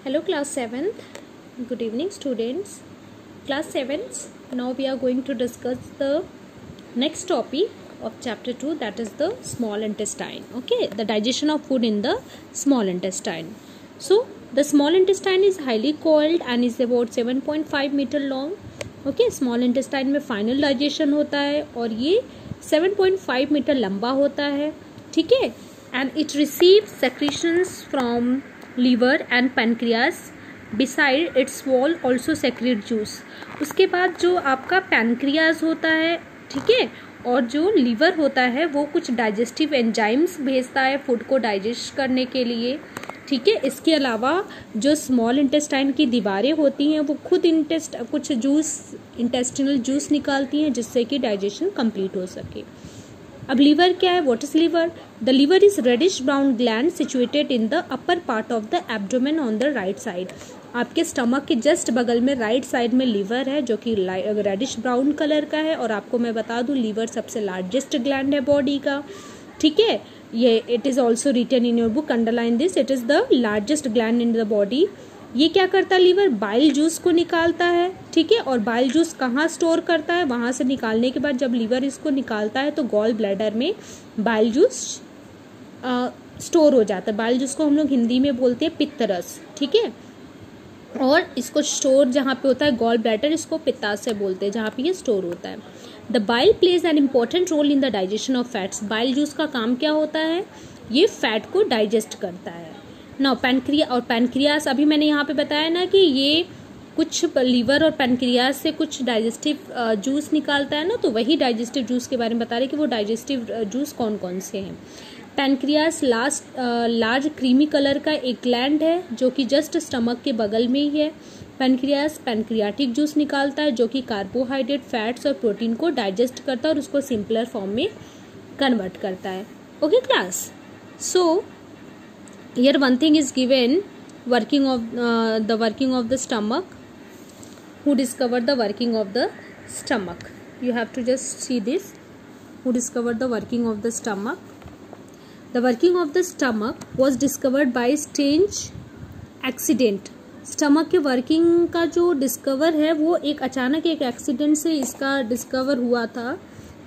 Hello class 7th. Good evening students. Class 7th. Now we are going to discuss the next topic of chapter 2, that is the small intestine. Okay, the digestion of food in the small intestine. So the small intestine is highly coiled and is about 7.5 meter long. Okay, small intestine में final digestion होता है और ये 7.5 metre लंबा होता है. ठीक है, and it receives secretions from liver and pancreas. Beside its wall also secrete juice. उसके बाद जो आपका पैनक्रियाज होता है, ठीक है, और जो लीवर होता है वो कुछ डाइजेस्टिव एंजाइम्स भेजता है फूड को डाइजेस्ट करने के लिए. ठीक है, इसके अलावा जो स्मॉल इंटेस्टाइन की दीवारें होती हैं वो खुद कुछ इंटेस्टिनल जूस निकालती हैं जिससे कि डाइजेशन कंप्लीट हो सके. अब लीवर क्या है? What is liver? The liver is reddish brown gland situated in the upper part of the abdomen on the right side. आपके स्टमक के जस्ट बगल में राइट साइड में लीवर है जो कि रेडिश ब्राउन कलर का है. और आपको मैं बता दूं लीवर सबसे लार्जेस्ट ग्लैंड है बॉडी का. ठीक है, ये it is also written in your book, underline this, it is the largest gland in the body. ये क्या करता है? लीवर बाइल जूस को निकालता है. ठीक है, और बाइल जूस कहाँ स्टोर करता है? वहां से निकालने के बाद जब लीवर इसको निकालता है तो गॉल ब्लैडर में बाइल जूस स्टोर हो जाता है. बाइल जूस को हम लोग हिंदी में बोलते हैं पित्तरस. ठीक है, और इसको स्टोर जहाँ पे होता है गॉल ब्लैडर, इसको पित्ताशय बोलते हैं जहाँ पे ये स्टोर होता है. The bile plays an important role in the digestion of fats. Bile juice का काम क्या होता है? ये फैट को डाइजेस्ट करता है. नाउ पैनक्रियास अभी मैंने यहाँ पे बताया ना कि ये कुछ लीवर और पैनक्रियास से कुछ डाइजेस्टिव जूस निकालता है ना, तो वही डाइजेस्टिव जूस के बारे में बता रहे कि वो डाइजेस्टिव जूस कौन कौन से हैं. पैनक्रियास लार्ज क्रीमी कलर का एक ग्लैंड है जो कि जस्ट स्टमक के बगल में ही है. पैनक्रियास पैनक्रियाटिक जूस निकालता है जो कि कार्बोहाइड्रेट, फैट्स और प्रोटीन को डाइजेस्ट करता है और उसको सिंपलर फॉर्म में कन्वर्ट करता है. Okay class, so here one thing is given, working of the stomach. Who discovered the working of the stomach? You have to just see this. Who discovered the working of the stomach? The working of the stomach was discovered by strange accident. Stomach के working का जो discover है वो एक अचानक एक accident से इसका डिस्कवर हुआ था.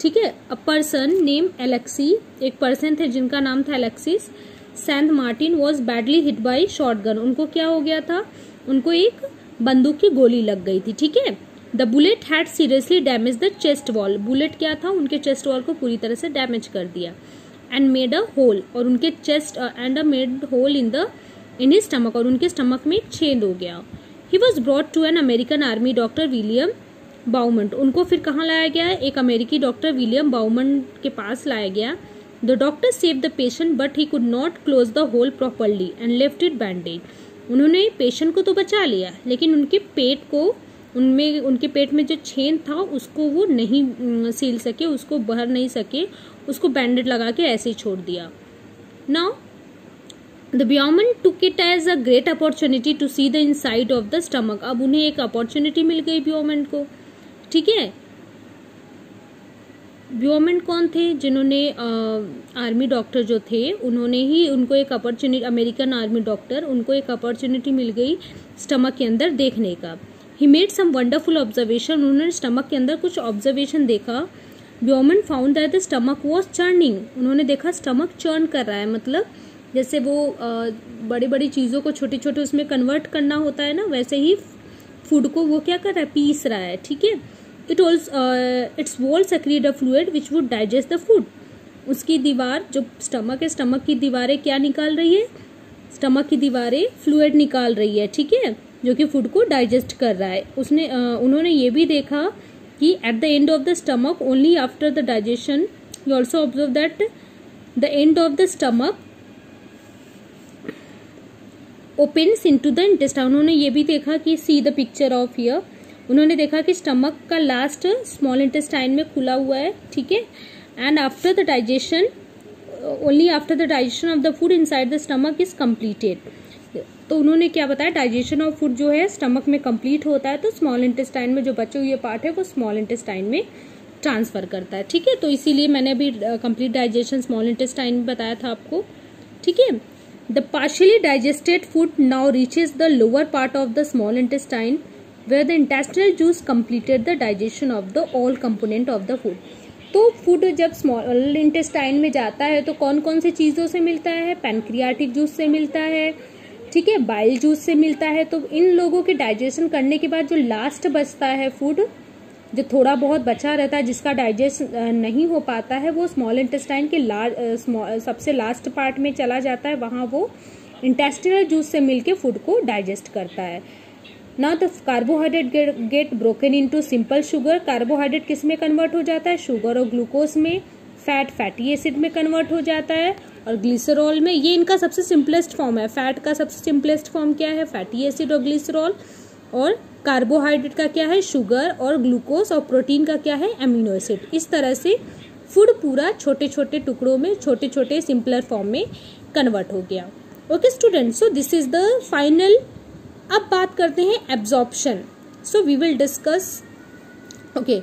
ठीक है, अ पर्सन नेम एलेक्सी, एक पर्सन थे जिनका नाम था Alexis Saint Martin was badly hit by shotgun. उनको क्या हो गया था? उनको एक बंदूक की गोली लग गई थी. ठीक है, the bullet had seriously damage the chest wall. Bullet क्या था? उनके चेस्ट वॉल को पूरी तरह से डैमेज कर दिया. एंड मेड अ होल, और उनके chest and made hole in his stomach, और उनके स्टमक में एक छेद हो गया. He was brought to an American army doctor William Beaumont. उनको फिर कहाँ लाया गया है? एक अमेरिकी डॉक्टर विलियम बाउमंट के पास लाया गया. The doctor saved the patient but he could not close the hole properly and left it bandaged. उन्होंने पेशेंट को तो बचा लिया लेकिन उनके पेट में जो छेद था उसको वो नहीं सील सके, उसको भर नहीं सके, उसको बैंडेड लगा के ऐसे ही छोड़ दिया. Now the Baumann took it as a great opportunity to see the inside of the stomach. अब उन्हें एक अपॉर्चुनिटी मिल गई ब्यूमन को. ठीक है, ब्यूमन कौन थे? जिन्होंने आर्मी डॉक्टर जो थे उन्होंने ही उनको एक अपॉर्चुनिटी, अमेरिकन आर्मी डॉक्टर, उनको एक अपॉर्चुनिटी मिल गई स्टमक के अंदर देखने का. He made some wonderful observation. उन्होंने स्टमक के अंदर कुछ ऑब्जर्वेशन देखा. Beaumont found that the stomach was churning. उन्होंने देखा स्टमक चर्न कर रहा है, मतलब जैसे वो बड़ी बड़ी चीज़ों को छोटे छोटे उसमें कन्वर्ट करना होता है ना, वैसे ही फूड को वो क्या कर रहा है? पीस रहा है. ठीक है, its wall secrete a fluid which would digest the food. उसकी दीवार जो स्टमक है, स्टमक की दीवारें क्या निकाल रही है? स्टमक की दीवारें फ्लूइड निकाल रही है. ठीक है, जो कि फूड को डाइजेस्ट कर रहा है. उन्होंने ये भी देखा कि at the end of the stomach only after the digestion, you also observe that the end of the stomach opens into the intestine. उन्होंने ये भी देखा कि see the picture of here, उन्होंने देखा कि स्टमक का लास्ट स्मॉल इंटेस्टाइन में खुला हुआ है. ठीक है, and after the digestion, only after the digestion of the food inside the stomach is completed. तो उन्होंने क्या बताया? डाइजेशन ऑफ फूड जो है स्टमक में कंप्लीट होता है तो स्मॉल इंटेस्टाइन में जो बचे हुए पार्ट है वो स्मॉल इंटेस्टाइन में ट्रांसफर करता है. ठीक है, तो इसीलिए मैंने अभी कंप्लीट डाइजेशन स्मॉल इंटेस्टाइन में बताया था आपको. ठीक है, The partially digested food now reaches the lower part of the small intestine where the intestinal juice completed the digestion of the all component of the food. तो food जब small intestine में जाता है तो कौन कौन सी चीज़ों से मिलता है? पैनक्रियाटिक जूस से मिलता है, ठीक है, बाइल जूस से मिलता है। तो इन लोगों के डाइजेशन करने के बाद जो लास्ट बचता है फूड, जो थोड़ा बहुत बचा रहता है जिसका डाइजेस्ट नहीं हो पाता है, वो स्मॉल इंटेस्टाइन के सबसे लास्ट पार्ट में चला जाता है। वहाँ वो इंटेस्टिनल जूस से मिलके फूड को डाइजेस्ट करता है। Now the carbohydrate get broken into simple sugar. Carbohydrate किस में कन्वर्ट हो जाता है? शुगर और ग्लूकोज में। फैट फैटी एसिड में कन्वर्ट हो जाता है और ग्लिसरॉल में। ये इनका सबसे सिंपलेस्ट फॉर्म है। फैट का सबसे सिंपलेस्ट फॉर्म क्या है? फैटी एसिड और ग्लिसरॉल। और कार्बोहाइड्रेट का क्या है? शुगर और ग्लूकोज। और प्रोटीन का क्या है? Amino acid. इस तरह से फूड पूरा छोटे छोटे टुकड़ों में, छोटे छोटे सिंपलर फॉर्म में कन्वर्ट हो गया। Okay student, so this is the final. अब बात करते हैं absorption. So we will discuss okay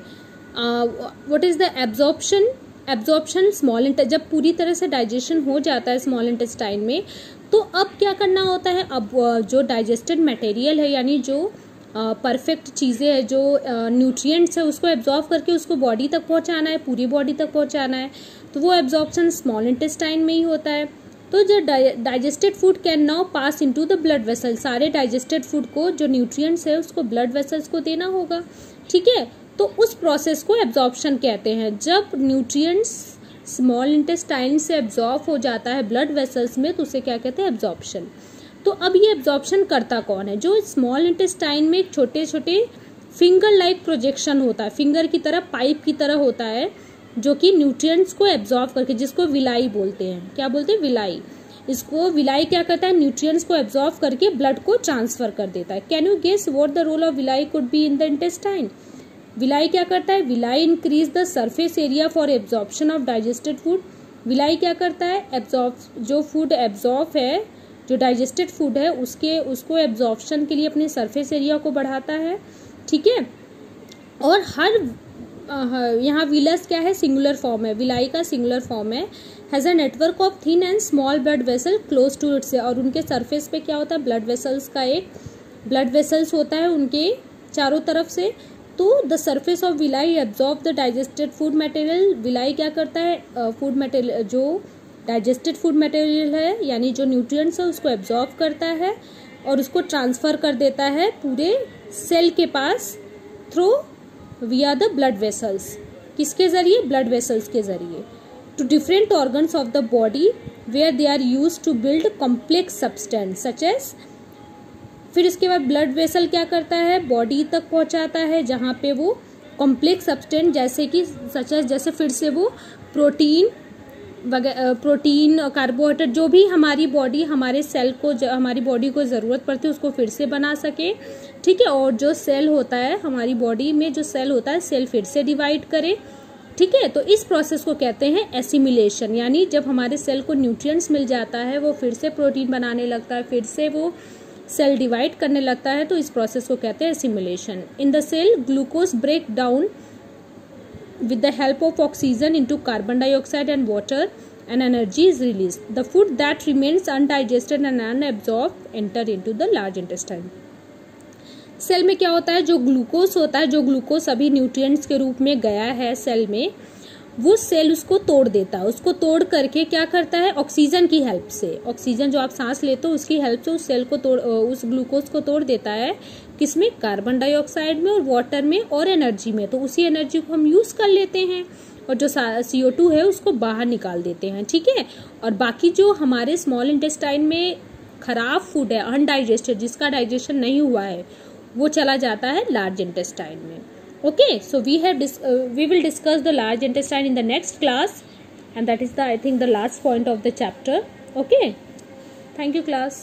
what is the absorption. Absorption small जब पूरी तरह से डाइजेशन हो जाता है स्मॉल इंटेस्टाइन में, तो अब क्या करना होता है? अब जो डाइजेस्टेड मटेरियल है, यानी जो परफेक्ट चीज़ें हैं, जो न्यूट्रिएंट्स है, उसको एब्जॉर्ब करके उसको बॉडी तक पहुंचाना है, पूरी बॉडी तक पहुंचाना है। तो वो एब्जॉर्प्शन स्मॉल इंटेस्टाइन में ही होता है। तो जो digested food can now pass into the blood vessel. सारे डाइजेस्टेड फूड को जो न्यूट्रिएंट्स है उसको ब्लड वेसल्स को देना होगा, ठीक है। तो उस प्रोसेस को एब्जॉर्प्शन कहते हैं। जब न्यूट्रिएंट्स स्मॉल इंटेस्टाइन से एब्जॉर्ब हो जाता है ब्लड वेसल्स में, तो उसे क्या कहते हैं? एब्जॉर्प्शन। तो अब ये एब्जॉर्प्शन करता कौन है? जो स्मॉल इंटेस्टाइन में छोटे छोटे फिंगर लाइक प्रोजेक्शन होता है, फिंगर की तरह, पाइप की तरह होता है, जो कि न्यूट्रिएंट्स को एब्जॉर्ब करके, जिसको विलाई बोलते हैं। क्या बोलते हैं? विलाई। इसको विलाई क्या करता है? न्यूट्रिएंट्स को एब्जॉर्ब करके ब्लड को ट्रांसफर कर देता है। Can you guess what the role of villi could be in the intestine? Villi क्या करता है? Villi increase the surface area for absorption of digested food. Villi क्या करता है? जो फूड एब्जॉर्ब है, जो डाइजेस्टेड फूड है, उसको एब्जॉर्प्शन के लिए अपने सरफेस एरिया को बढ़ाता है, ठीक है। और यहाँ विलस क्या है? सिंगुलर फॉर्म है। विलाई का सिंगुलर फॉर्म है। Has a network of thin and small blood vessel close to its. और उनके सरफेस पे क्या होता है? ब्लड वेसल्स का एक ब्लड वेसल्स होता है उनके चारों तरफ से। तो the surface of villi absorb the digested food material. Villi क्या करता है? फूड मटेरियल, जो डाइजेस्टेड फूड मटेरियल है, यानी जो न्यूट्रिएंट्स है, उसको एब्जॉर्ब करता है और उसको ट्रांसफर कर देता है पूरे सेल के पास through via the blood vessels. किसके जरिए? ब्लड वेसल्स के जरिए। To different organs of the body where they are used to build complex substance such as. फिर इसके बाद ब्लड वेसल क्या करता है? बॉडी तक पहुंचाता है, जहाँ पे वो कॉम्प्लेक्स सब्सटेंस जैसे कि सच एज, जैसे फिर से वो प्रोटीन, कार्बोहाइड्रेट, जो भी हमारी बॉडी, हमारे सेल को, हमारी बॉडी को ज़रूरत पड़ती है, उसको फिर से बना सके, ठीक है। और जो सेल होता है हमारी बॉडी में, जो सेल होता है, सेल फिर से डिवाइड करे, ठीक है। तो इस प्रोसेस को कहते हैं एसिमिलेशन। यानी जब हमारे सेल को न्यूट्रिएंट्स मिल जाता है, वो फिर से प्रोटीन बनाने लगता है, फिर से वो सेल डिवाइड करने लगता है, तो इस प्रोसेस को कहते हैं assimilation. In the cell glucose break down with the help of oxygen into carbon dioxide and water, and energy is released. The food that remains undigested and unabsorbed enter into the large intestine. Cell में क्या होता है? जो glucose होता है, जो glucose अभी nutrients के रूप में गया है सेल में, वो सेल उसको तोड़ देता है। उसको तोड़ करके क्या करता है? ऑक्सीजन की हेल्प से, ऑक्सीजन जो आप सांस लेते हो उसकी हेल्प से उस सेल को उस ग्लूकोज को तोड़ देता है। किसमें? कार्बन डाइऑक्साइड में और वाटर में और एनर्जी में। तो उसी एनर्जी को हम यूज कर लेते हैं और जो CO2 है उसको बाहर निकाल देते हैं, ठीक है। और बाकी जो हमारे स्मॉल इंटेस्टाइन में खराब फूड है, अनडाइजेस्टेड, जिसका डाइजेशन नहीं हुआ है, वो चला जाता है लार्ज इंटेस्टाइन में। Okay, so we will discuss the large intestine in the next class, and that is I think the last point of the chapter. Okay, thank you class.